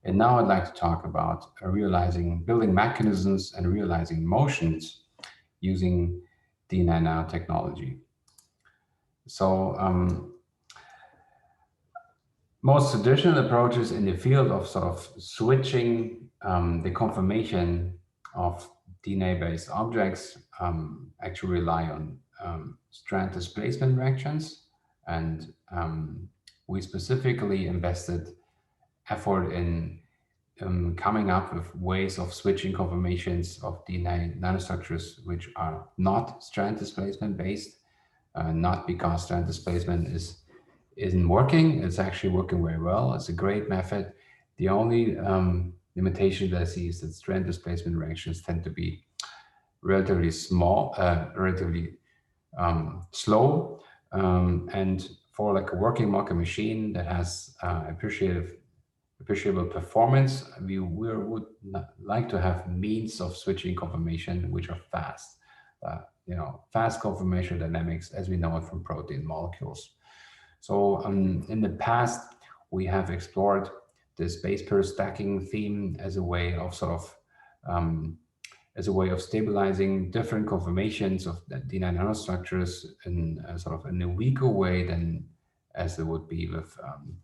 And now I'd like to talk about building mechanisms and realizing motions using DNA nanotechnology. So most traditional approaches in the field of sort of switching the conformation of DNA-based objects actually rely on strand displacement reactions, and we specifically invested effort in coming up with ways of switching conformations of DNA nanostructures which are not strand displacement based, not because strand displacement isn't working. It's actually working very well. It's a great method. The only limitation that I see is that strand displacement reactions tend to be relatively small, relatively slow, and for like a working market machine that has appreciable performance, we would like to have means of switching conformation which are fast. Fast conformation dynamics as we know it from protein molecules. So in the past, we have explored this base pair stacking theme as a way of stabilizing different conformations of the DNA nanostructures in in a weaker way than as it would be with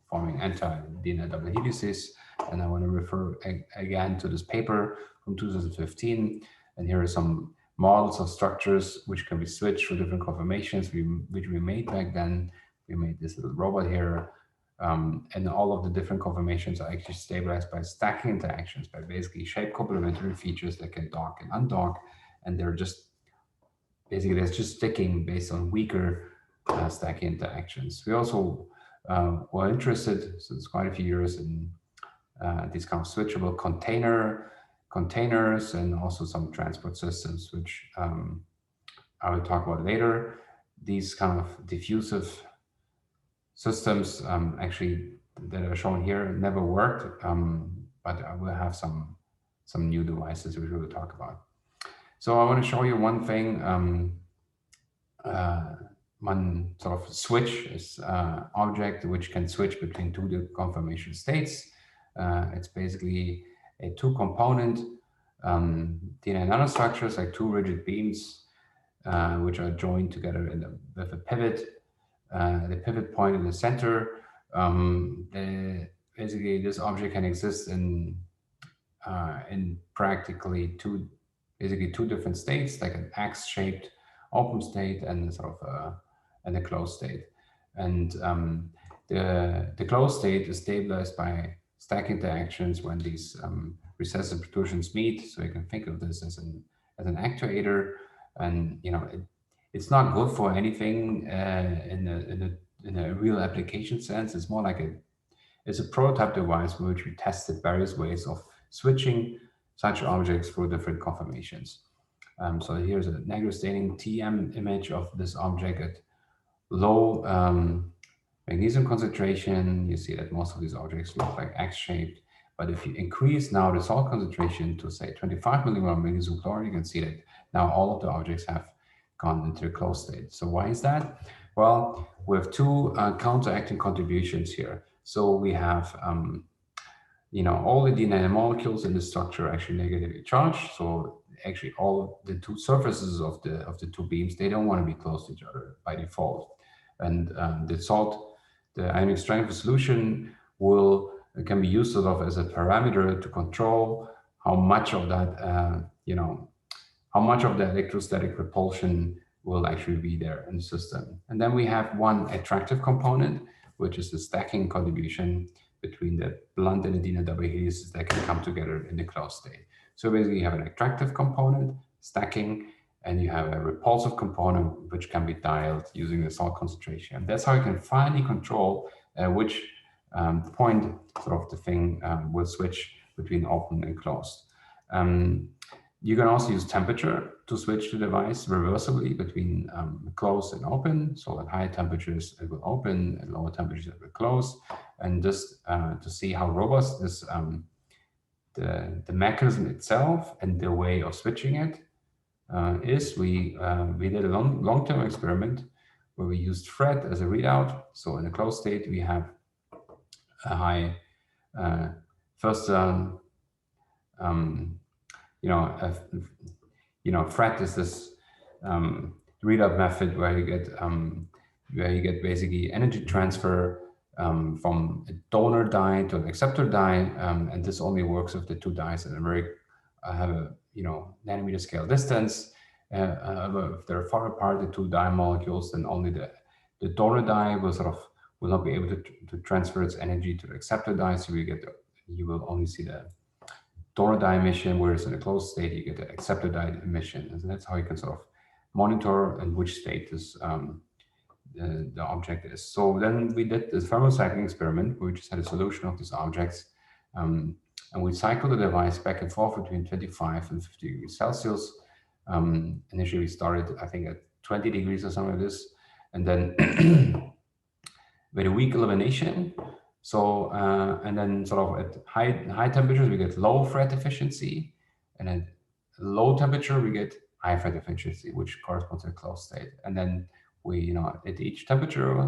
forming anti-DNA double helices. And I want to refer again to this paper from 2015. And here are some models of structures which can be switched for different conformations which we made back then. We made this little robot here, and all of the different conformations are actually stabilized by stacking interactions, by basically shape complementary features that can dock and undock, and they're just sticking based on weaker stacking interactions. We also were interested since quite a few years in these kind of switchable containers and also some transport systems, which I will talk about later. These kind of diffusive systems actually that are shown here never worked, but I will have some new devices which we will talk about. So I want to show you one thing. One sort of switch is object which can switch between two conformation states. It's basically a two-component DNA nanostructures, like two rigid beams, which are joined together with a pivot. The pivot point in the center. Basically, this object can exist in practically two different states, like an X-shaped open state and a closed state. And the closed state is stabilized by stack interactions when these recessive protrusions meet. So you can think of this as an actuator, and it's not good for anything in a real application sense. It's more like it's a prototype device for which we tested various ways of switching such objects through different conformations. So here's a negative staining TM image of this object at low magnesium concentration. You see that most of these objects look like X-shaped. But if you increase now the salt concentration to say 25 milligram magnesium chloride, you can see that now all of the objects have gone into a closed state. So why is that? Well, we have two counteracting contributions here. So we have, all the DNA molecules in the structure are actually negatively charged. So actually, all the two surfaces of the two beams, they don't want to be close to each other by default. And the ionic strength of solution can be used as a parameter to control how much of that how much of the electrostatic repulsion will actually be there in the system. And then we have one attractive component, which is the stacking contribution between the blunt and the DNA double helices that can come together in the closed state. So basically you have an attractive component, stacking, and you have a repulsive component which can be dialed using the salt concentration. And that's how you can finally control which point the thing will switch between open and closed. You can also use temperature to switch the device reversibly between closed and open. So at high temperatures, it will open, at lower temperatures, it will close. And just to see how robust this the mechanism itself and the way of switching it is, we did a long-term experiment where we used Fred as a readout. So in a closed state, we have a high first, FRET is this readout method where you get basically energy transfer from a donor dye to an acceptor dye, and this only works if the two dyes have a nanometer scale distance. If they're far apart, the two dye molecules, then only the donor dye will not be able to transfer its energy to the acceptor dye, so you will only see the donor dye emission, whereas in a closed state you get the acceptor dye emission, and that's how you can sort of monitor in which state the object is. So then we did this thermocycling experiment where we just had a solution of these objects, and we cycled the device back and forth between 25 and 50 degrees Celsius. Initially we started, I think, at 20 degrees or something like this, and then with a weak illumination. So, and then sort of at high temperatures, we get low FRET efficiency, and at low temperature, we get high FRET efficiency, which corresponds to a closed state. And then we, at each temperature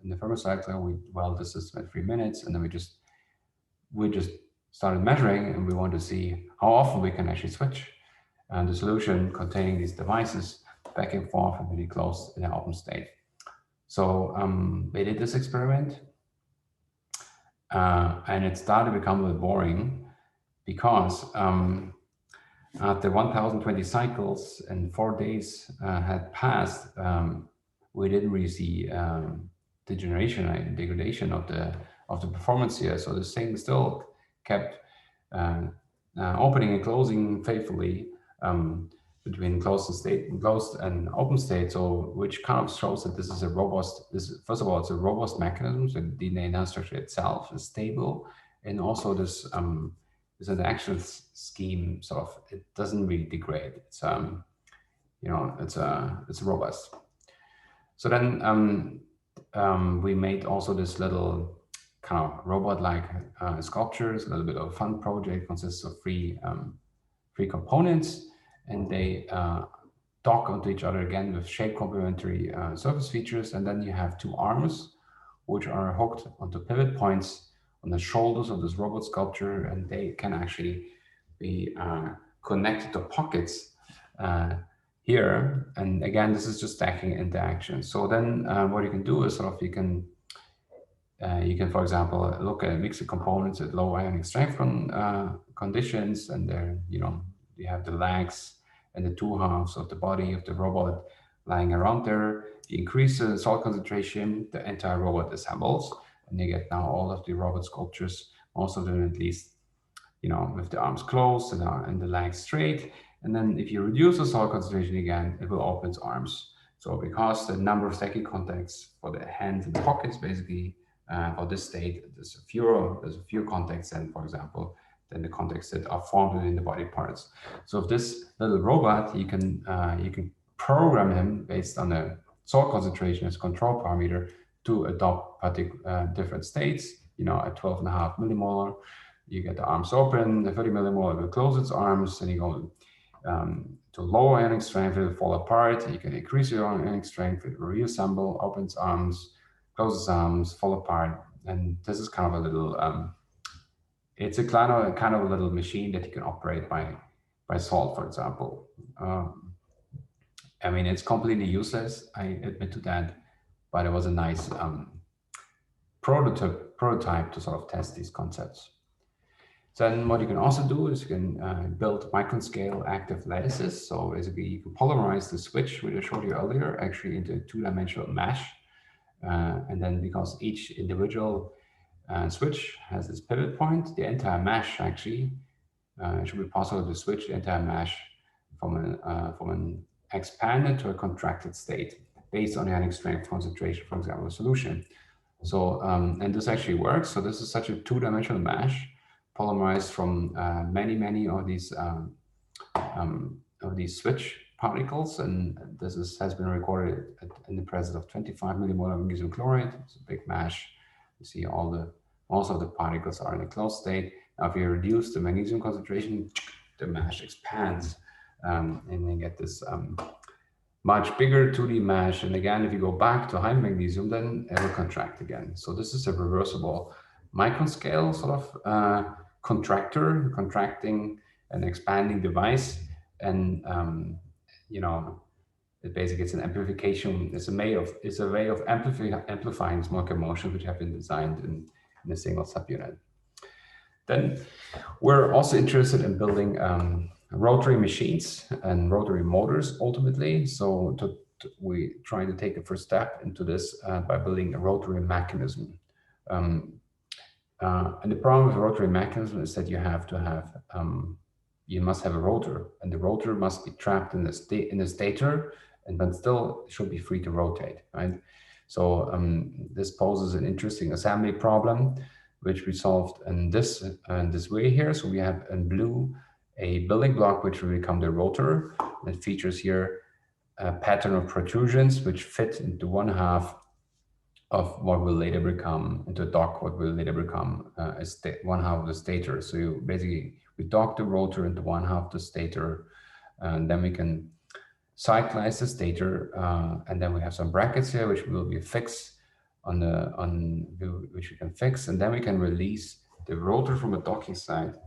in the thermocycler, we weld the system at 3 minutes, and then we just started measuring, and we want to see how often we can actually switch the solution containing these devices back and forth and really close in an open state. So we did this experiment, and it started to become a bit boring because after 1020 cycles and 4 days had passed, we didn't really see degeneration and degradation of the performance here. So this thing still kept opening and closing faithfully between closed and open state. So which kind of shows that this is a robust. First of all, it's a robust mechanism. So the DNA nanostructure itself is stable, and also this interaction scheme sort of, it doesn't really degrade. It's it's robust. So then we made also this little kind of robot-like sculptures. A little bit of a fun project, consists of three components, and they dock onto each other again with shape complementary surface features. And then you have two arms, which are hooked onto pivot points on the shoulders of this robot sculpture, and they can actually be connected to pockets here. And again, this is just stacking into action. So then what you can do is sort of you can, for example, look at mix of components at low ionic strength conditions, and there, you have the legs and the two halves of the body of the robot lying around there. You increase the salt concentration, the entire robot assembles, and you get now all of the robot sculptures, most of them at least, with the arms closed and the legs straight. And then if you reduce the salt concentration again, it will open its arms. So because the number of stacking contacts for the hands and the pockets, basically, for this state, there's a fewer contacts than, for example, than the contacts that are formed within the body parts. So if this little robot, you can program him based on the salt concentration as control parameter to adopt different states. At 12.5 millimolar, you get the arms open. The 30 millimolar will close its arms, and you go to low ionic strength, it will fall apart. You can increase your ionic strength, it will reassemble, opens arms, closes arms, fall apart. And this is kind of a little it's a kind of a little machine that you can operate by salt, for example. I mean, it's completely useless, I admit to that, but it was a nice prototype to sort of test these concepts. So then what you can also do is you can build micron scale active lattices. So basically you can polymerize the switch, which I showed you earlier, actually into a two-dimensional mesh. And then because each individual switch has this pivot point, the entire mesh actually, it should be possible to switch the entire mesh from an expanded to a contracted state based on ionic strength concentration, for example, a solution. So, and this actually works. So this is such a two-dimensional mesh polymerized from many of these switch particles, and this has been recorded in the presence of 25 millimolar of magnesium chloride. It's a big mesh. You see most of the particles are in a closed state. Now, if you reduce the magnesium concentration, the mesh expands, and you get this much bigger 2D mesh. And again, if you go back to high magnesium, then it will contract again. So this is a reversible micron scale sort of contracting and expanding device, and you know, it basically it's an amplification. It's a way of amplifying small motions which have been designed in a single subunit. Then we're also interested in building rotary machines and rotary motors ultimately. So we try to take the first step into this by building a rotary mechanism. Um, and the problem with a rotary mechanism is that you must have a rotor, and the rotor must be trapped in the stator, and then still should be free to rotate, right? So this poses an interesting assembly problem, which we solved in this way here. So we have in blue a building block which will become the rotor. It features here a pattern of protrusions which fit into one half of what will later become into a dock, what will later become one half of the stator. So we dock the rotor into one half of the stator, and then we can cyclize the stator, and then we have some brackets here which will be fixed which we can fix, and then we can release the rotor from the docking side,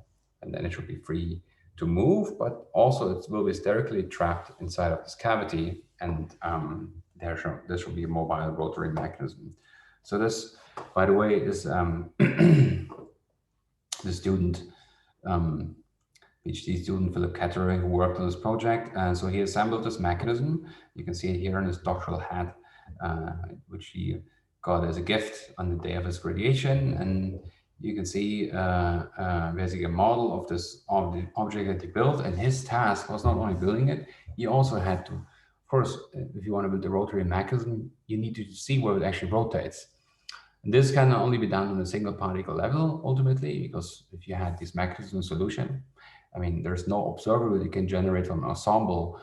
and then it should be free to move, but also it will be sterically trapped inside of this cavity, and there should be a mobile rotary mechanism. So this, by the way, is the student, PhD student Philip Ketterer, who worked on this project. And so he assembled this mechanism. You can see it here in his doctoral hat, which he got as a gift on the day of his graduation. And you can see basically a model of the object that he built. And his task was not only building it, he also had to, of course, if you want to build a rotary mechanism, you need to see where it actually rotates. And this can only be done on a single particle level, ultimately, because if you had this mechanism solution, I mean, there's no observer that you can generate from an ensemble,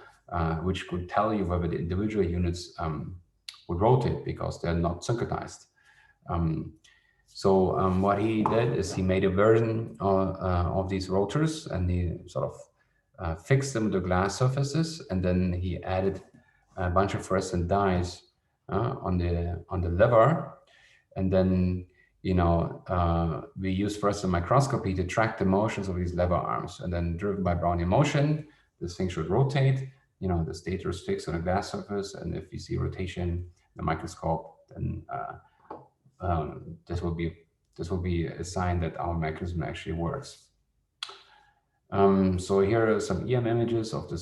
which could tell you whether the individual units would rotate because they're not synchronized. So what he did is he made a version of these rotors, and he sort of fixed them to glass surfaces, and then he added a bunch of fluorescent dyes on the lever, and then we use fluorescent microscopy to track the motions of these lever arms, and then driven by Brownian motion, this thing should rotate. The stator is fixed on a glass surface, and if you see rotation in the microscope, then this will be a sign that our mechanism actually works. So here are some EM images of the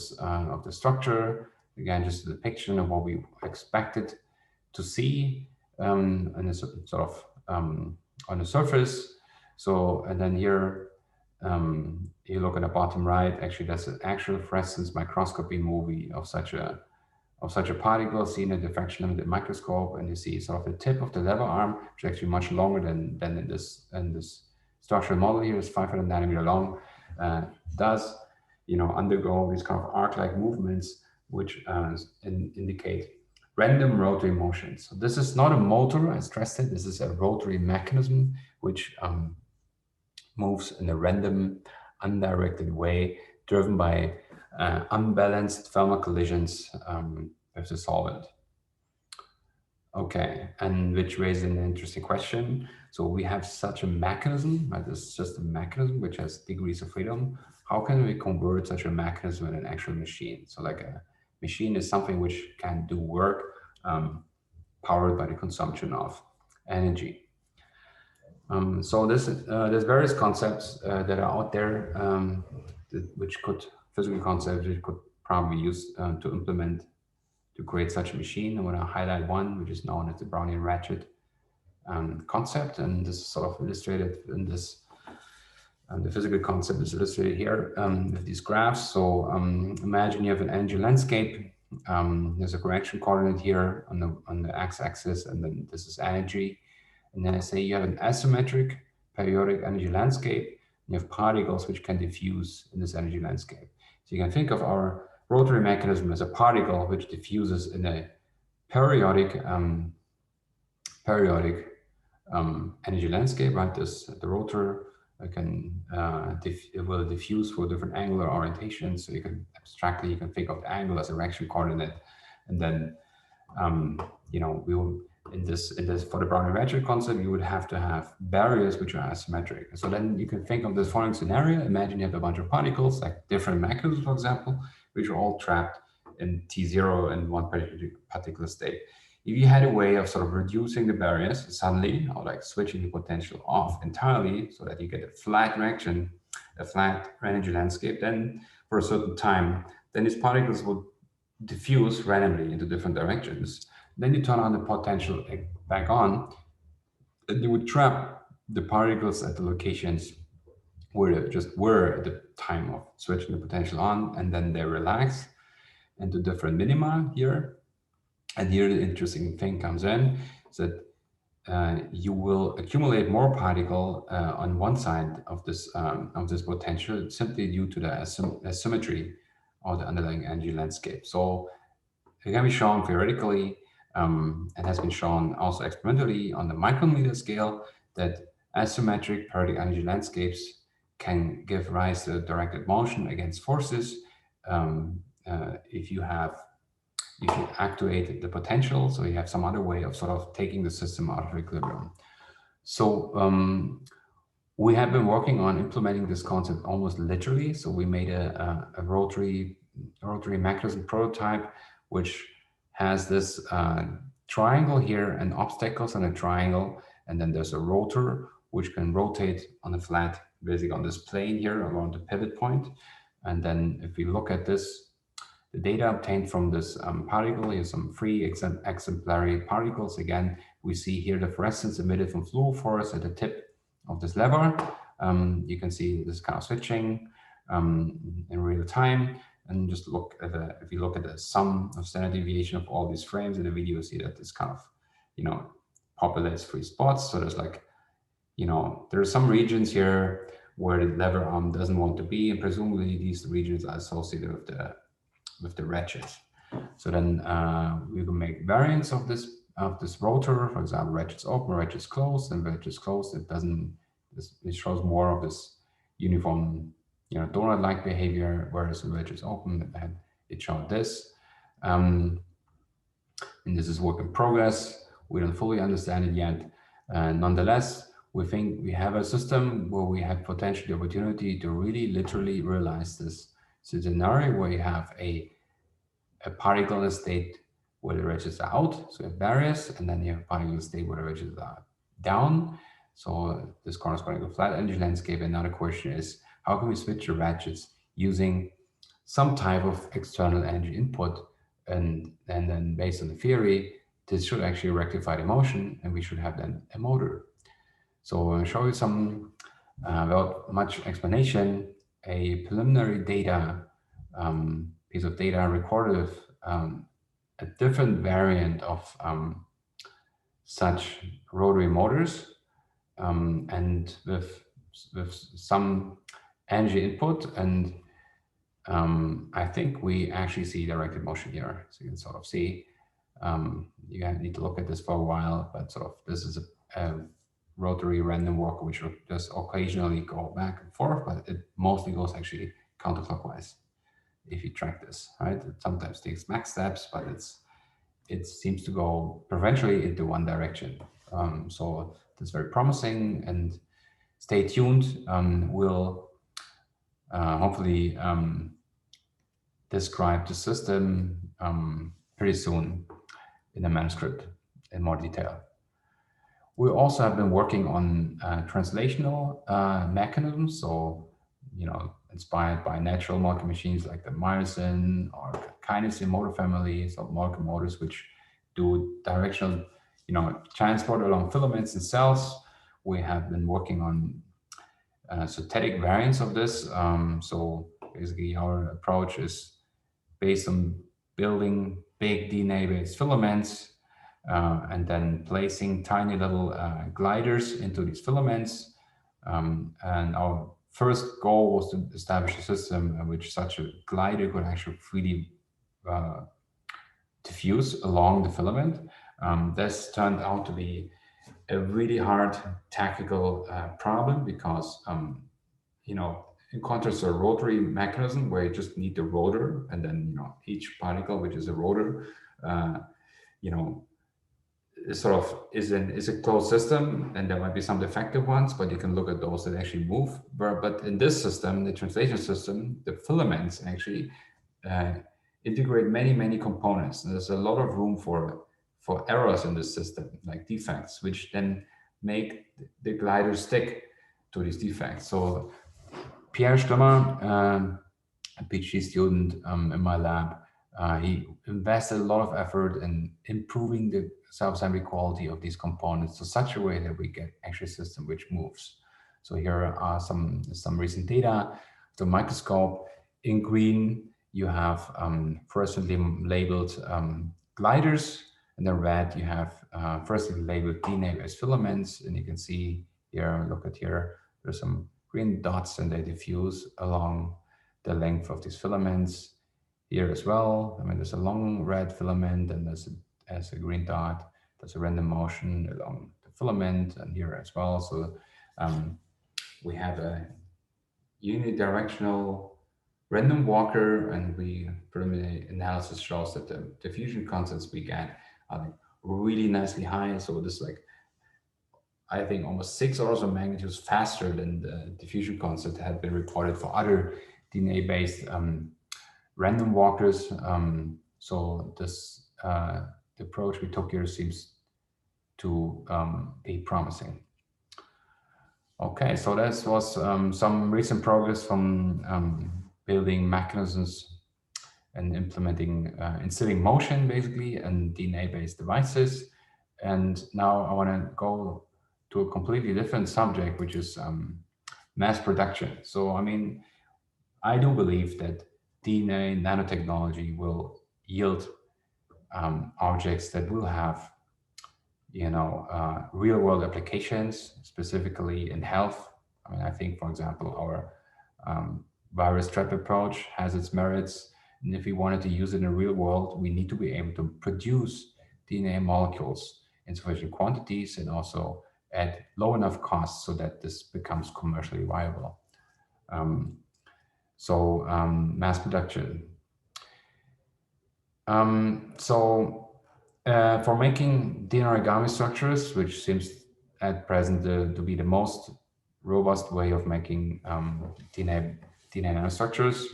structure. Again, just a depiction of what we expected to see and it's sort of on the surface. So, and then here you look at the bottom right. Actually, that's an actual fluorescence microscopy movie of such a particle seen at the diffraction limited microscope, and you see sort of the tip of the lever arm, which is actually much longer than in this structural model here. Is 500 nanometer long. Does undergo these kind of arc-like movements, which indicate random rotary motions. So this is not a motor, I stressed it. This is a rotary mechanism which moves in a random, undirected way, driven by unbalanced thermal collisions with the solvent. Okay, and which raises an interesting question. So we have such a mechanism, right? This is just a mechanism which has degrees of freedom. How can we convert such a mechanism in an actual machine? So like a machine is something which can do work powered by the consumption of energy. So there's various concepts that are out there, physical concepts which could probably use to implement to create such a machine. I want to highlight one, which is known as the Brownian ratchet concept, and this is sort of illustrated in this. The physical concept is illustrated here with these graphs. So imagine you have an energy landscape. There's a correction coordinate here on the x-axis, and then this is energy. And then I say you have an asymmetric periodic energy landscape. And you have particles which can diffuse in this energy landscape. So you can think of our rotary mechanism as a particle which diffuses in a periodic energy landscape, right? The rotor it will diffuse for different angular orientations. So you can think of the angle as a reaction coordinate, and then in this for the Brownian ratchet concept, you would have to have barriers which are asymmetric. So then you can think of this following scenario. Imagine you have a bunch of particles, like different mechanisms, for example, which are all trapped in T0 in one particular state. If you had a way of sort of reducing the barriers suddenly, or like switching the potential off entirely so that you get a flat reaction, a flat energy landscape, then for a certain time, then these particles would diffuse randomly into different directions. Then you turn on the potential back on, and you would trap the particles at the locations where they just were at the time of switching the potential on, and then they relax into different minima here. And here the interesting thing comes in, is that you will accumulate more particle on one side of this potential simply due to the asymmetry of the underlying energy landscape. So it can be shown theoretically and has been shown also experimentally on the micrometer scale that asymmetric periodic energy landscapes can give rise to directed motion against forces if you activate the potential, so you have some other way of sort of taking the system out of equilibrium. So we have been working on implementing this concept almost literally. So we made a rotary mechanism prototype, which has this triangle here and obstacles on a triangle, and then there's a rotor which can rotate on the flat, basically on this plane here around the pivot point. And then if we look at this, the data obtained from this particle, here's some free exemplary particles. Again, we see here the fluorescence emitted from fluorophores at the tip of this lever. You can see this kind of switching in real time. And just look at if you look at the sum of standard deviation of all these frames in the video, you see that this kind of, populates free spots. So there's like, there are some regions here where the lever arm doesn't want to be, and presumably these regions are associated with the ratchets. So then we will make variants of this rotor. For example, ratchets open, ratchets closed, and ratchets closed. It shows more of this uniform, donut-like behavior, whereas when ratchets open, it showed this. And this is work in progress. We don't fully understand it yet. Nonetheless, we think we have a system where we have potentially the opportunity to really literally realize this scenario where you have a particle in a state where the ratchets are out, so you have barriers, and then you have a particle in a state where the ratchets are down. So this corresponding to a flat energy landscape. Another question is, how can we switch the ratchets using some type of external energy input? And then based on the theory, this should actually rectify the motion, and we should have then a motor. So I'll show you some, without much explanation, a preliminary data, piece of data recorded a different variant of such rotary motors, and with some energy input. And I think we actually see directed motion here. So you can sort of see, you need to look at this for a while, but sort of this is a rotary random walker, which will just occasionally go back and forth, but it mostly goes actually counterclockwise if you track this, right? It sometimes takes max steps, but it seems to go preferentially into one direction. So that's very promising, and stay tuned. We'll hopefully describe the system pretty soon in a manuscript in more detail. We also have been working on translational mechanisms, so inspired by natural molecular machines like the myosin or kinesin motor family, so molecular motors which do directional, transport along filaments in cells. We have been working on synthetic variants of this. So basically, our approach is based on building big DNA-based filaments. And then placing tiny little gliders into these filaments. And our first goal was to establish a system in which such a glider could actually freely diffuse along the filament. This turned out to be a really hard technical problem because, in contrast to a rotary mechanism where you just need the rotor, and then, each particle, which is a rotor, sort of is a closed system, and there might be some defective ones, but you can look at those that actually move. But in this system, the translation system, the filaments actually uh, integrate many components. And there's a lot of room for errors in this system, like defects, which then make the glider stick to these defects. So Pierre Stummer, a PhD student in my lab, he invested a lot of effort in improving the self-assembly quality of these components to such a way that we get actually a system which moves. So here are some recent data. The microscope in green, you have firstly labeled gliders, and then red, you have firstly labeled DNA-based filaments, and you can see here, look at here, there's some green dots and they diffuse along the length of these filaments. Here as well, I mean, there's a long red filament and there's a green dot. There's a random motion along the filament and here as well. So we have a unidirectional random walker, and we preliminary analysis shows that the diffusion constants we get are like really nicely high. So this is like, I think, almost 6 orders of magnitudes faster than the diffusion constant that had been reported for other DNA-based random walkers. So this the approach we took here seems to be promising. Okay, so this was some recent progress from building mechanisms and implementing, instilling motion basically and DNA-based devices. And now I want to go to a completely different subject, which is mass production. So, I mean, I do believe that DNA nanotechnology will yield objects that will have, real world applications, specifically in health. I mean, I think, for example, our virus trap approach has its merits. And if we wanted to use it in the real world, we need to be able to produce DNA molecules in sufficient quantities and also at low enough costs so that this becomes commercially viable. Um, Mass production. For making DNA origami structures, which seems at present to be the most robust way of making DNA nanostructures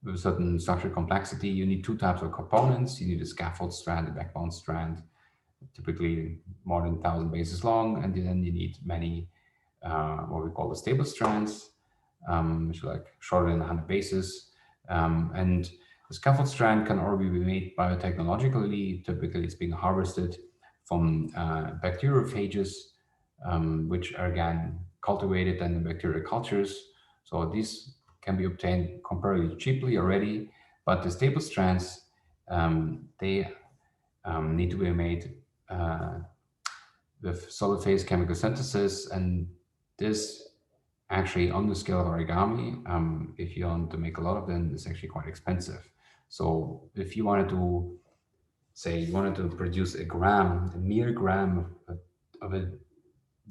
with a certain structural complexity, you need two types of components. You need a scaffold strand, a backbone strand, typically more than 1,000 bases long, and then you need many what we call the stable strands, which are like shorter than 100 bases. And the scaffold strand can already be made biotechnologically. Typically, it's being harvested from bacteriophages, which are again cultivated in the bacterial cultures. So these can be obtained comparatively cheaply already, but the stable strands, they need to be made with solid phase chemical synthesis, and this actually on the scale of origami, if you want to make a lot of them, it's actually quite expensive. So if you wanted to say you wanted to produce a mere gram of a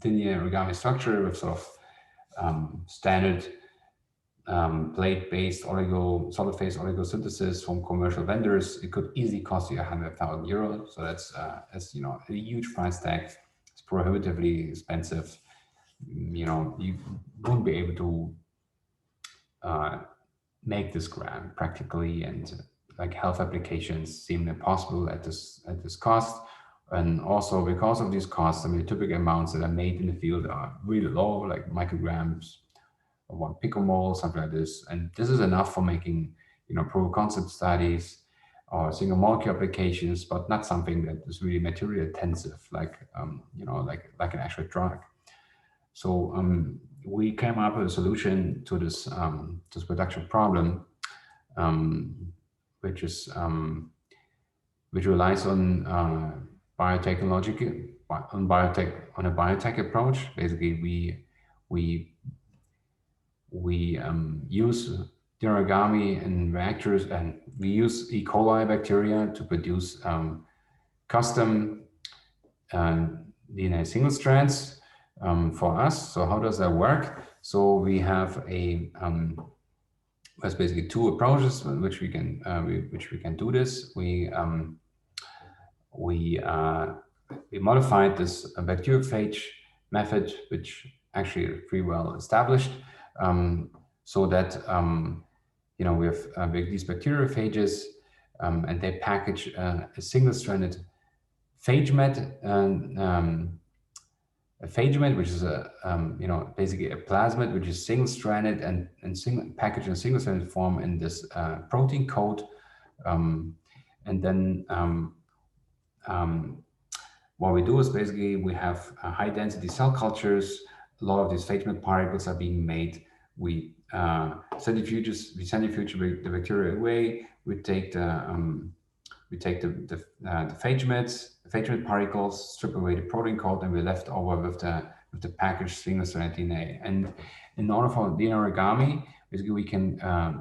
linear origami structure with sort of standard plate-based solid phase oligosynthesis from commercial vendors, it could easily cost you 100,000 euros. So that's a huge price tag. It's prohibitively expensive. You won't be able to make this gram practically, and like health applications seem impossible at this cost. And also because of these costs, I mean, the typical amounts that are made in the field are really low, like micrograms or 1 picomole, something like this. And this is enough for making, proof of concept studies or single molecule applications, but not something that is really material intensive, like like an actual drug. So we came up with a solution to this production problem, which is which relies on biotechnological on a biotech approach. Basically, we use origami in reactors, and we use E. coli bacteria to produce custom DNA single strands for us. So how does that work? So we have there's basically two approaches in which we can do this. we modified this bacteriophage method, which actually is pretty well established, so that we have these bacteriophages, and they package a single-stranded phage a phage which is basically a plasmid, which is single-stranded and packaged in a single-stranded form in this protein coat, and then what we do is basically we have high-density cell cultures. A lot of these phage particles are being made. We centrifuge the bacteria away. We take the phage particles, strip away the protein coat, and we're left over with the packaged single-stranded DNA. And in order for DNA origami, basically we can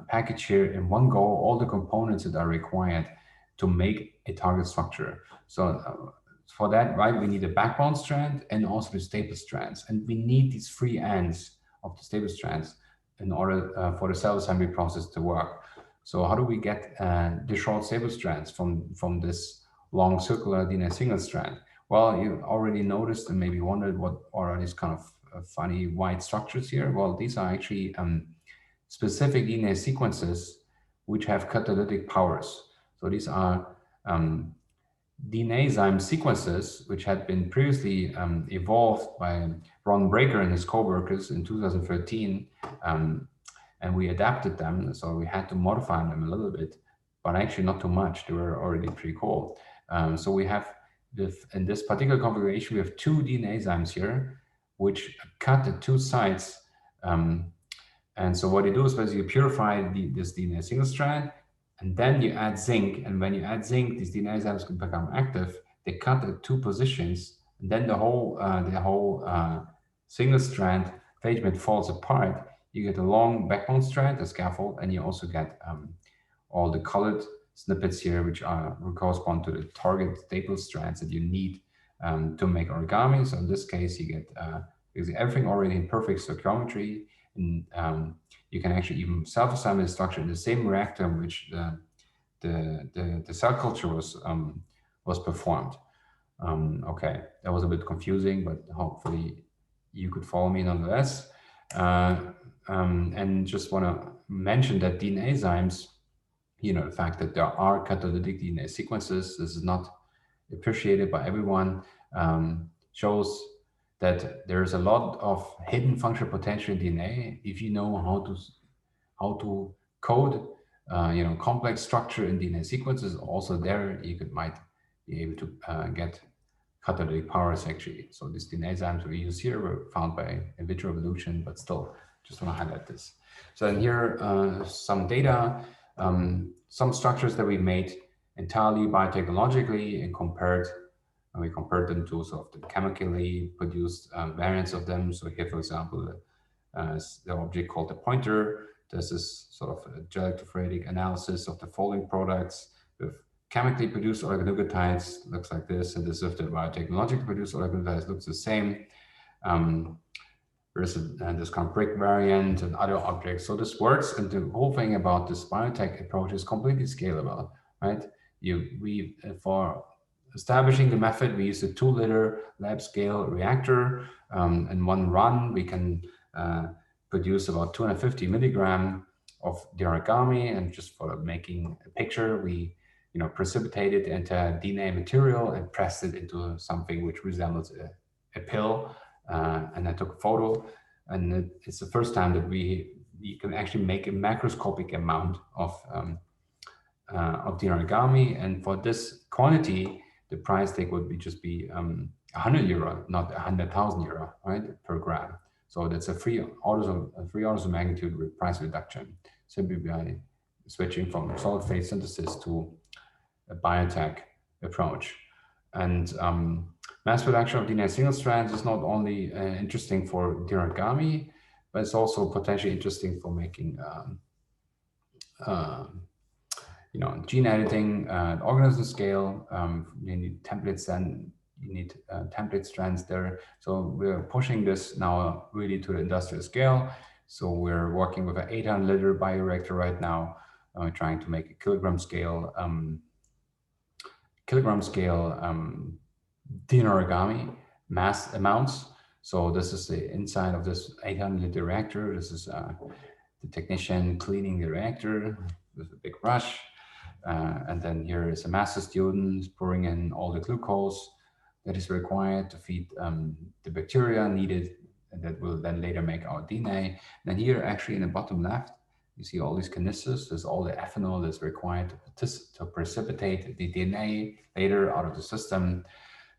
package here in one go all the components that are required to make a target structure. So for that, right, we need a backbone strand and also the staple strands, and we need these free ends of the staple strands in order for the cell assembly process to work. So how do we get the short stable strands from this long circular DNA single strand? Well, you already noticed and maybe wondered what are these kind of funny white structures here. Well, these are actually specific DNA sequences which have catalytic powers. So these are DNA sequences which had been previously evolved by Ron Breaker and his co-workers in 2013. And we adapted them, so we had to modify them a little bit, but actually not too much. They were already pretty cool. So we have, in this particular configuration, we have two DNA enzymes here, which cut at two sites. And so what you do is basically you purify this DNA single strand, and then you add zinc. And when you add zinc, these DNA enzymes can become active. They cut at two positions, and then the whole single strand phage falls apart. You get a long backbone strand, a scaffold, and you also get all the colored snippets here, which correspond to the target staple strands that you need to make origami. So in this case, you get everything already in perfect stoichiometry, and you can actually even self-assemble the structure in the same reactor in which the cell culture was performed. Okay, that was a bit confusing, but hopefully you could follow me nonetheless. And just want to mention that DNA enzymes, the fact that there are catalytic DNA sequences, this is not appreciated by everyone, shows that there's a lot of hidden functional potential in DNA if you know how to code, complex structure in DNA sequences. Also, there might be able to get catalytic powers actually. So these DNA enzymes we use here were found by in vitro evolution, but still just want to highlight this. So then here some data, some structures that we made entirely biotechnologically and we compared them to sort of the chemically produced variants of them. So here, for example, the object called the pointer. This is sort of a gel-electrophoretic analysis of the folding products with chemically produced oligonucleotides, looks like this, and this with the biotechnologically produced oligonucleotides looks the same. There's this kind of brick variant and other objects. So this works, and the whole thing about this biotech approach is completely scalable, right? For establishing the method, we use a 2-liter lab scale reactor. In one run, we can produce about 250 milligram of the origami. And just for making a picture, we precipitated the entire DNA material and pressed it into something which resembles a pill. And I took a photo, and it's the first time that you can actually make a macroscopic amount of the origami. And for this quantity, the price tag would just be 100 euro, not 100,000 euro, right, per gram. So that's a three orders of magnitude with price reduction, simply by switching from solid phase synthesis to a biotech approach. And mass production of DNA single strands is not only interesting for the origami, but it's also potentially interesting for making gene editing at organism scale. You need templates, and you need template strands there. So we're pushing this now really to the industrial scale. So we're working with an 800-liter bioreactor right now, trying to make a kilogram scale kilogram scale DNA origami mass amounts. So this is the inside of this 800-liter reactor. This is the technician cleaning the reactor with a big brush. And then here is a master student pouring in all the glucose that is required to feed the bacteria needed, and that will then later make our DNA. And here, actually, in the bottom left, you see all these canisters. There's all the ethanol that's required to precipitate the DNA later out of the system.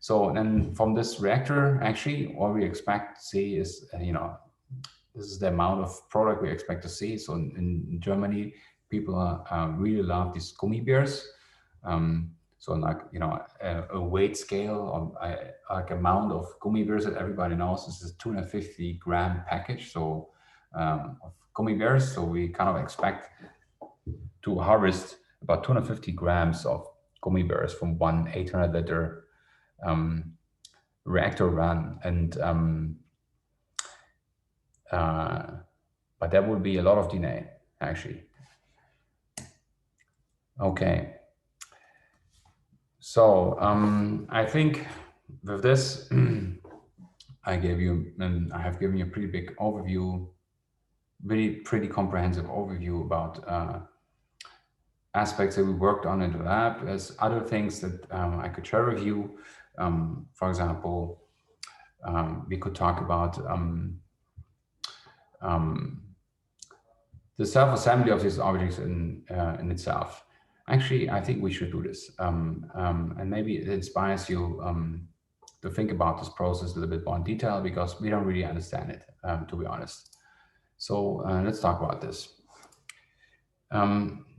So then from this reactor, actually, all we expect to see is, this is the amount of product we expect to see. So in Germany, people really love these gummy bears. So like, a weight scale of like amount of gummy bears that everybody knows. This is a 250-gram package. So of gummy bears. So we kind of expect to harvest about 250 grams of gummy bears from one 800-liter reactor run. And but that would be a lot of DNA, actually. Okay. So I think with this, I have given you a pretty big overview, really pretty comprehensive overview about aspects that we worked on in the lab. There's other things that I could share with you. For example, we could talk about the self-assembly of these objects in itself. Actually, I think we should do this, and maybe it inspires you to think about this process a little bit more in detail, because we don't really understand it, to be honest. So let's talk about this.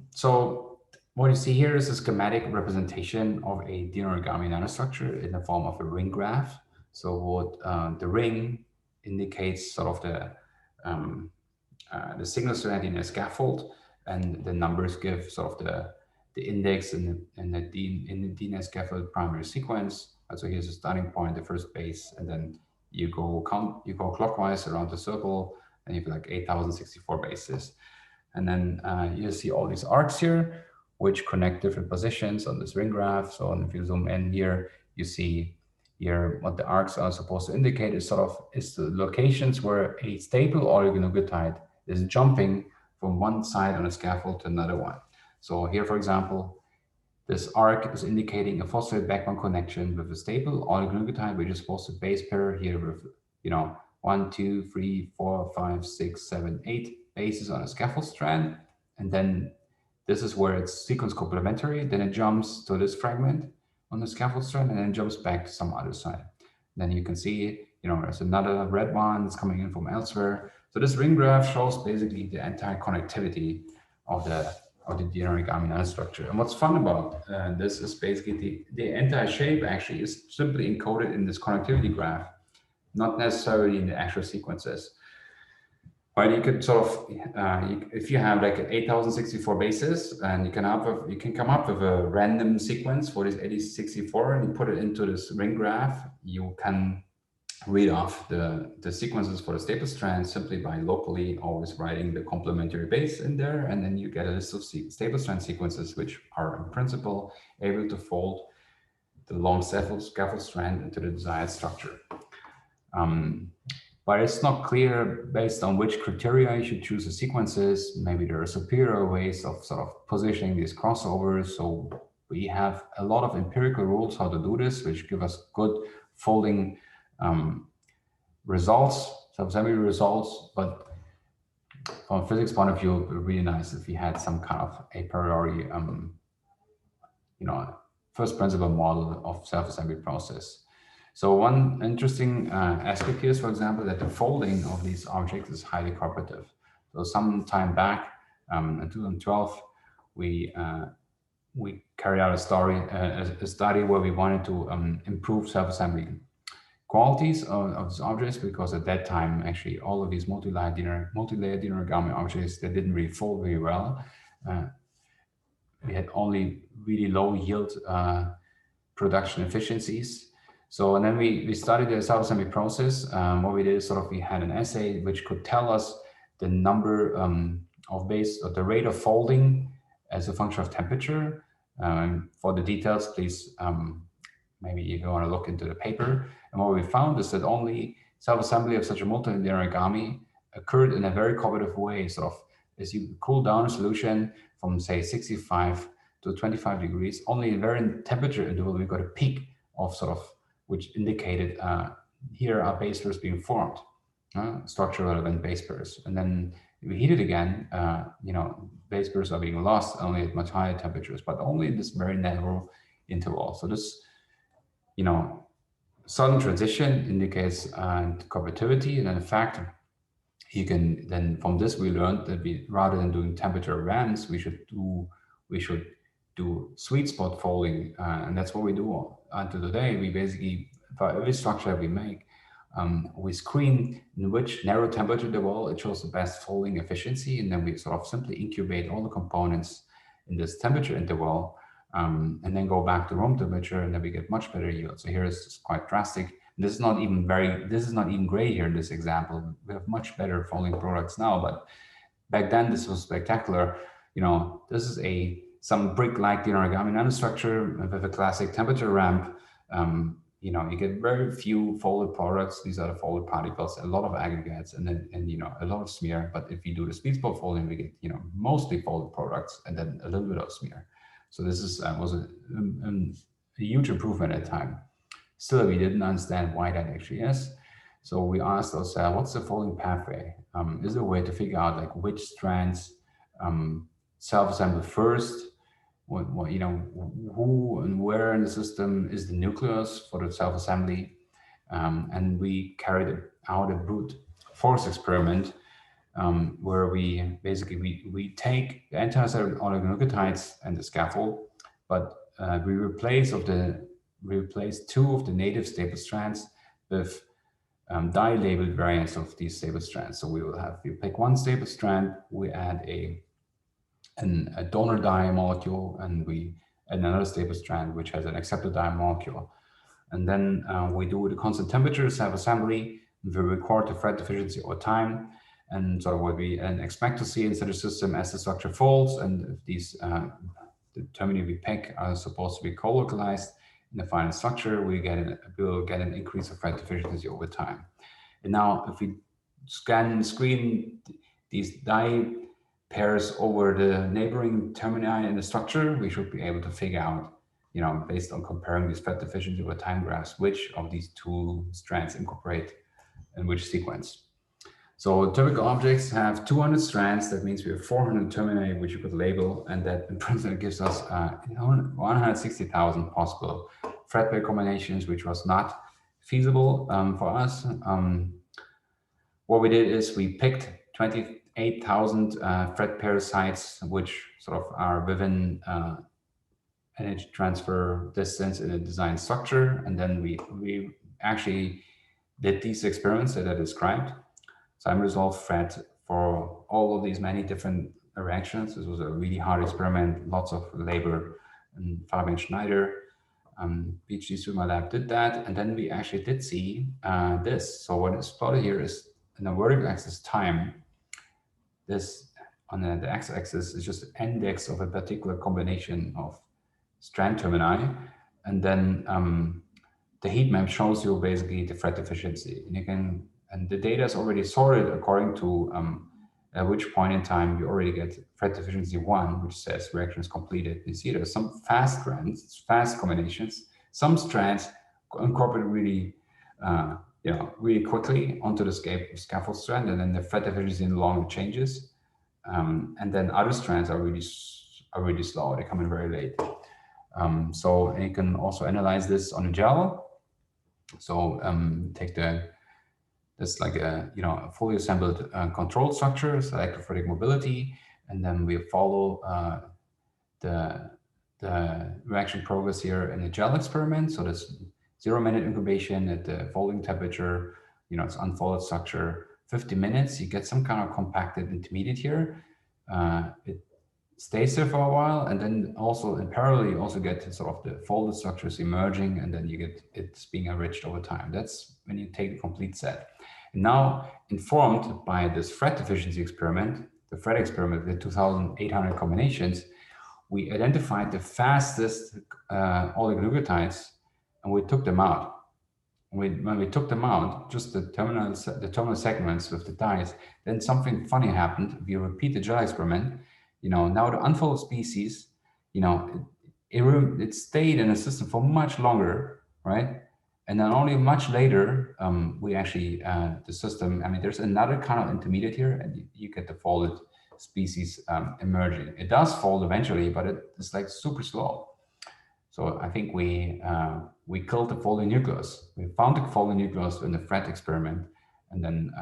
So what you see here is a schematic representation of a DNA origami nanostructure in the form of a ring graph. So what the ring indicates sort of the single strand in a scaffold, and the numbers give sort of the index in the DNA scaffold primary sequence. So here's the starting point, the first base, and then you go clockwise around the circle, and you have like 8,064 bases. And then you see all these arcs here, which connect different positions on this ring graph. So if you zoom in here, you see here what the arcs are supposed to indicate is the locations where a stable oligonucleotide is jumping from one side on a scaffold to another one. So here, for example, this arc is indicating a phosphate backbone connection with a stable oligonucleotide, which is supposed to base pair here with, 1, 2, 3, 4, 5, 6, 7, 8 bases on a scaffold strand. And then this is where it's sequence complementary. Then it jumps to this fragment on the scaffold strand, and then jumps back to some other side. Then you can see, there's another red one that's coming in from elsewhere. So this ring graph shows basically the entire connectivity of the DNA origami nanostructure. And what's fun about this is basically the entire shape actually is simply encoded in this connectivity graph, not necessarily in the actual sequences. But you could sort of, if you have like 8,064 bases, and you can come up with a random sequence for this 8,064, and you put it into this ring graph, you can read off the sequences for the stable strand simply by locally always writing the complementary base in there, and then you get a list of stable strand sequences, which are in principle able to fold the long scaffold strand into the desired structure. But it's not clear based on which criteria you should choose the sequences. Maybe there are superior ways of sort of positioning these crossovers. So we have a lot of empirical rules how to do this, which give us good folding results, self-assembly results. But from a physics point of view, it would be really nice if we had some kind of a priori, first principle model of self-assembly process. So one interesting aspect here is, for example, that the folding of these objects is highly cooperative. So some time back, in 2012, we carried out a study where we wanted to improve self-assembly qualities of these objects, because at that time, actually, all of these multi-layer DNA origami objects, they didn't really fold very well. We had only really low yield production efficiencies. So, and then we studied the self-assembly process. What we did is we had an assay which could tell us the number of base, or the rate of folding as a function of temperature. For the details, please, maybe you want to look into the paper. And what we found is that only self-assembly of such a multi-linear origami occurred in a very cooperative way. Sort of as you cool down a solution from say 65 to 25 degrees, only in very temperature interval we got a peak of sort of which indicated here are base pairs being formed, structure relevant base pairs, and then we heat it again, base pairs are being lost only at much higher temperatures, but only in this very narrow interval. So this, sudden transition indicates cooperativity, and in fact, you can then from this we learned that we rather than doing temperature ramps, we should do sweet spot folding, and that's what we do until today. We basically for every structure we make, we screen in which narrow temperature interval it shows the best folding efficiency, and then we sort of simply incubate all the components in this temperature interval, and then go back to room temperature, and then we get much better yield. So here is quite drastic. This is not even gray here in this example. We have much better folding products now, but back then this was spectacular. This is some brick-like origami nanostructure with a classic temperature ramp. You get very few folded products. These are the folded particles, a lot of aggregates, and a lot of smear. But if you do the speed spot folding, we get mostly folded products and then a little bit of smear. So this was a huge improvement at the time. Still, we didn't understand why that actually is. So we asked ourselves, what's the folding pathway? Is there a way to figure out like which strands self-assemble first? Who and where in the system is the nucleus for the self-assembly? And we carried out a brute force experiment where we basically we take the entire set of oligonucleotides and the scaffold, but we replace two of the native stable strands with dye-labeled variants of these stable strands. So we pick one stable strand, we add a donor dye molecule, and we add another stable strand which has an acceptor dye molecule. And then we do the constant temperature self-assembly. We record the thread efficiency over time. And so what we expect to see inside the system as the structure folds, and if these the termini we pick are supposed to be co-localized in the final structure, we will get an increase of thread efficiency over time. And now if we screen these dye pairs over the neighboring termini in the structure, we should be able to figure out, based on comparing these thread efficiency over time graphs, which of these two strands incorporate in which sequence. So typical objects have 200 strands. That means we have 400 termini which you could label, and that in principle gives us 160,000 possible thread pair combinations, which was not feasible for us. What we did is we picked 28,000 thread pair sites, which sort of are within energy transfer distance in a design structure, and then we actually did these experiments that I described. So I'm resolved thread for all of these many different reactions. This was a really hard experiment, lots of labor, and Fabian Schneider, PhD student in my lab, did that. And then we actually did see this. So what is plotted here is in the vertical axis time. This on the x-axis is just an index of a particular combination of strand termini. And then the heat map shows you basically the thread efficiency. And the data is already sorted according to at which point in time you already get thread efficiency 1, which says reaction is completed. You see there's some fast strands, fast combinations. Some strands incorporate really, really quickly onto the scaffold strand, and then the thread efficiency no longer changes. And then other strands are really slow. They come in very late. So you can also analyze this on a gel. So take this like a fully assembled control structure, electrophoretic mobility, and then we follow the reaction progress here in a gel experiment. So this 0-minute incubation at the folding temperature, it's unfolded structure, 50 minutes, you get some kind of compacted intermediate here. It stays there for a while, and then also in parallel you also get sort of the folded structures emerging, and then you get it's being enriched over time. That's when you take the complete set. And now, informed by this thread efficiency experiment, the thread experiment with 2,800 combinations, we identified the fastest oligonucleotides, and we took them out. When we took them out, just the terminal segments with the dyes, then something funny happened. If you repeat the gel experiment, now the unfolded species, it stayed in the system for much longer, right? And then only much later, we actually, the system, I mean, there's another kind of intermediate here, and you get the folded species emerging. It does fold eventually, but it's like super slow. So I think we killed the folding nucleus. We found the folding nucleus in the FRET experiment, and then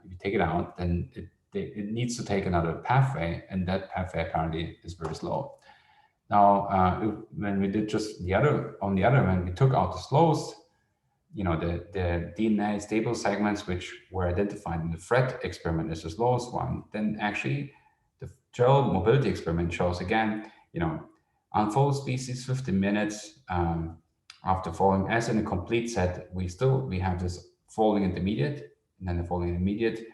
if you take it out, then it needs to take another pathway, and that pathway apparently is very slow. Now, when we did just on the other hand, we took out the slowest, the DNA stable segments, which were identified in the FRET experiment as the slowest one, then actually the gel mobility experiment shows again, unfold species 15 minutes after folding. As in a complete set, we have this folding intermediate, and then the folding intermediate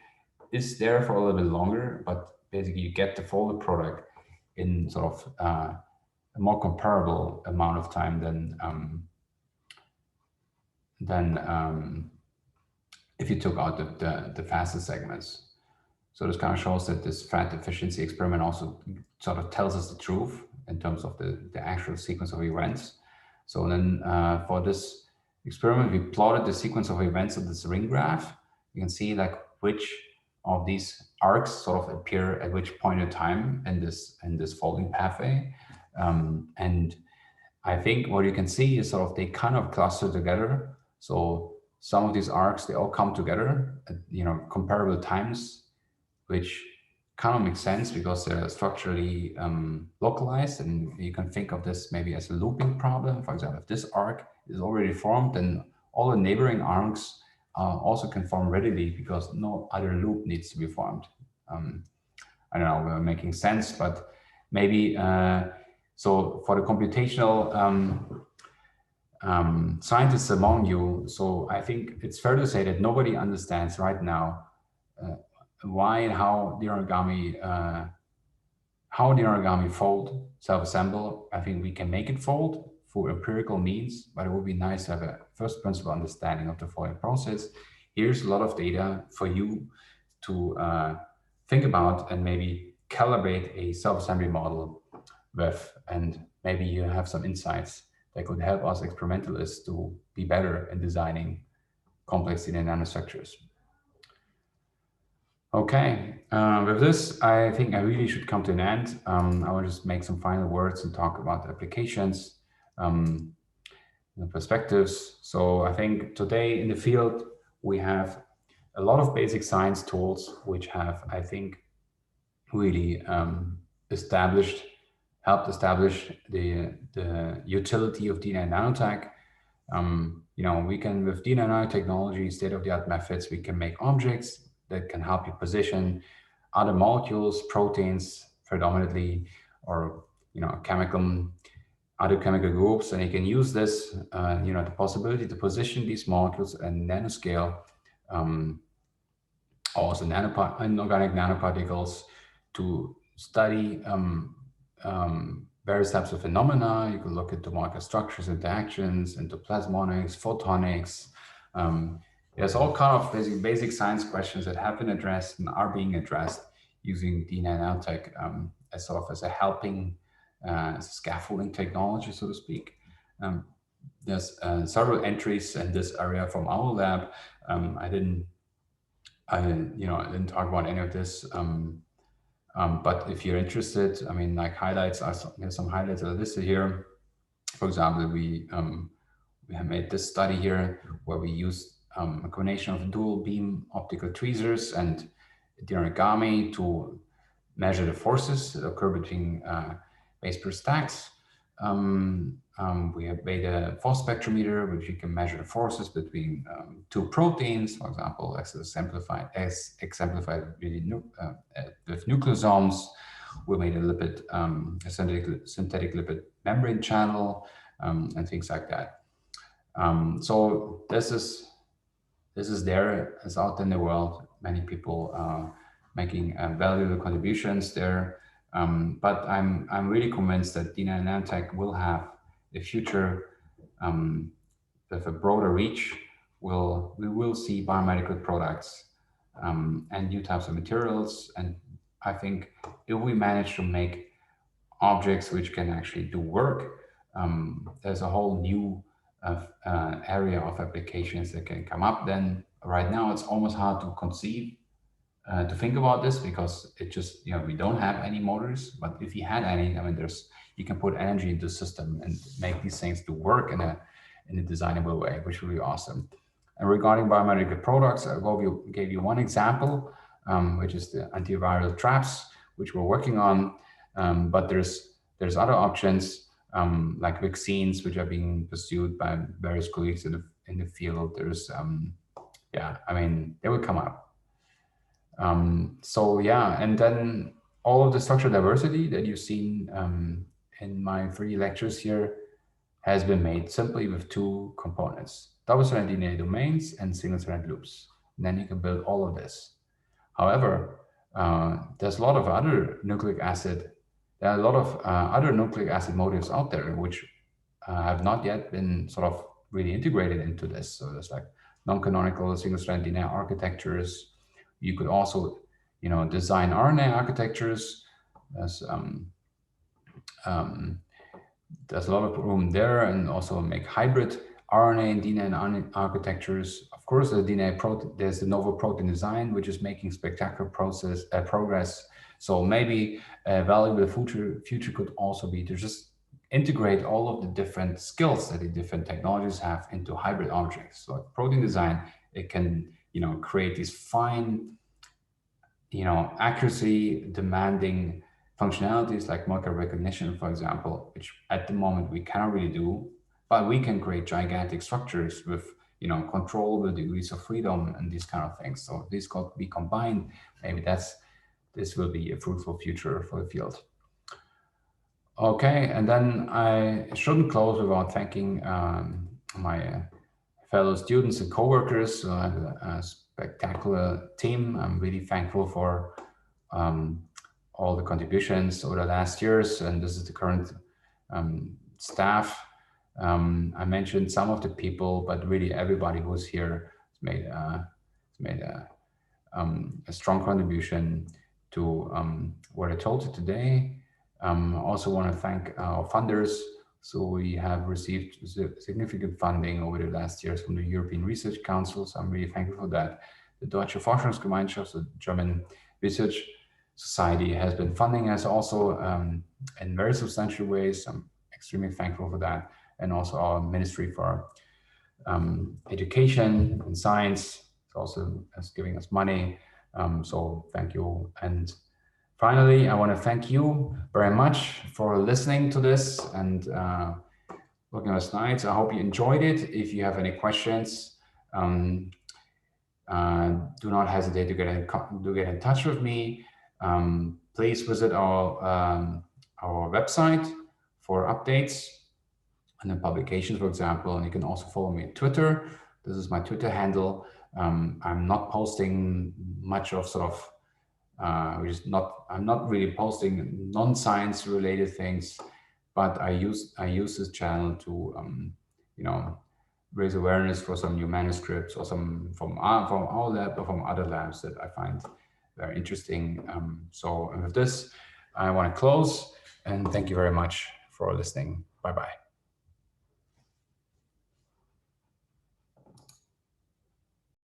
is there for a little bit longer, but basically you get the folded product in sort of a more comparable amount of time than if you took out the fastest segments. So this kind of shows that this fat efficiency experiment also sort of tells us the truth in terms of the actual sequence of events. So then for this experiment, we plotted the sequence of events of this ring graph. You can see like which of these arcs sort of appear at which point in time in this folding pathway. And I think what you can see is sort of they kind of cluster together. So some of these arcs, they all come together at comparable times, which kind of makes sense because they're structurally localized, and you can think of this maybe as a looping problem. For example, if this arc is already formed, then all the neighboring arcs also can form readily because no other loop needs to be formed. I don't know, we're making sense, but maybe so for the computational scientists among you, so I think it's fair to say that nobody understands right now why and how the origami fold, self-assemble. I think we can make it fold through empirical means, but it would be nice to have a first principle understanding of the folding process. Here's a lot of data for you to think about and maybe calibrate a self-assembly model with, and maybe you have some insights that could help us experimentalists to be better in designing complex DNA nanostructures. Okay, with this, I think I really should come to an end. I will just make some final words and talk about the applications, the perspectives. So I think today in the field, we have a lot of basic science tools, which have, I think, really helped establish the utility of DNA nanotech. We can, with DNA nanotechnology, state-of-the-art methods, we can make objects that can help you position other molecules, proteins predominantly, or other chemical groups, and you can use this, the possibility to position these molecules at nanoscale, also inorganic nanoparticles, to study various types of phenomena. You can look into molecular structures, interactions, into plasmonics, photonics. There's all kind of basic science questions that have been addressed and are being addressed using DNA nanotech as sort of as a helping scaffolding technology, so to speak. There's several entries in this area from our lab. I didn't talk about any of this, but if you're interested, I mean, like there's some highlights are listed here. For example, we have made this study here where we used a combination of dual beam optical tweezers and the origami to measure the forces that occur between base pair stacks. We have made a force spectrometer, which you can measure the forces between two proteins, for example, as exemplified with nucleosomes. We made a synthetic lipid membrane channel, and things like that. So this is there, it's out in the world. Many people making valuable contributions there. But I'm really convinced that DNA and nanotech will have a future with a broader reach. We will see biomedical products and new types of materials. And I think if we manage to make objects which can actually do work, there's a whole new area of applications that can come up. Then right now it's almost hard to conceive to think about this because it just, we don't have any motors. But if you had any, I mean, you can put energy into the system and make these things to work in a designable way, which would be awesome. And regarding biomedical products, I gave you one example, which is the antiviral traps, which we're working on. But there's other options like vaccines, which are being pursued by various colleagues in the field. There's I mean, they will come up. So yeah, and then all of the structural diversity that you've seen in my 3 lectures here has been made simply with 2 components: double-stranded DNA domains and single-stranded loops. And then you can build all of this. However, there's a lot of other nucleic acid. There are a lot of other nucleic acid motifs out there which have not yet been sort of really integrated into this. So there's like non-canonical single-stranded DNA architectures. You could also, design RNA architectures. There's a lot of room there, and also make hybrid RNA and DNA architectures. Of course, there's the novel protein design, which is making spectacular progress. So maybe a valuable future could also be to just integrate all of the different skills that the different technologies have into hybrid objects. So like protein design, it can create these fine, accuracy demanding functionalities like molecular recognition, for example, which at the moment we cannot really do, but we can create gigantic structures with controllable degrees of freedom and these kind of things. So these could be combined. Maybe this will be a fruitful future for the field. Okay, and then I shouldn't close without thanking my fellow students and coworkers. So I have a spectacular team. I'm really thankful for all the contributions over the last years, and this is the current staff. I mentioned some of the people, but really everybody who's here has made a strong contribution to what I told you today. I also want to thank our funders. So we have received significant funding over the last years from the European Research Council. So I'm really thankful for that. The Deutsche Forschungsgemeinschaft, the German Research Society, has been funding us also in very substantial ways. I'm extremely thankful for that. And also our Ministry for Education and Science also is giving us money. So thank you. And finally, I want to thank you very much for listening to this and looking at the slides. I hope you enjoyed it. If you have any questions, do not hesitate to get in touch with me. Please visit our website for updates and then publications, for example. And you can also follow me on Twitter. This is my Twitter handle. I'm not posting much of sort of I'm not really posting non-science related things, but I use this channel to raise awareness for some new manuscripts or some from our lab or from other labs that I find very interesting. So with this, I want to close and thank you very much for listening. Bye bye.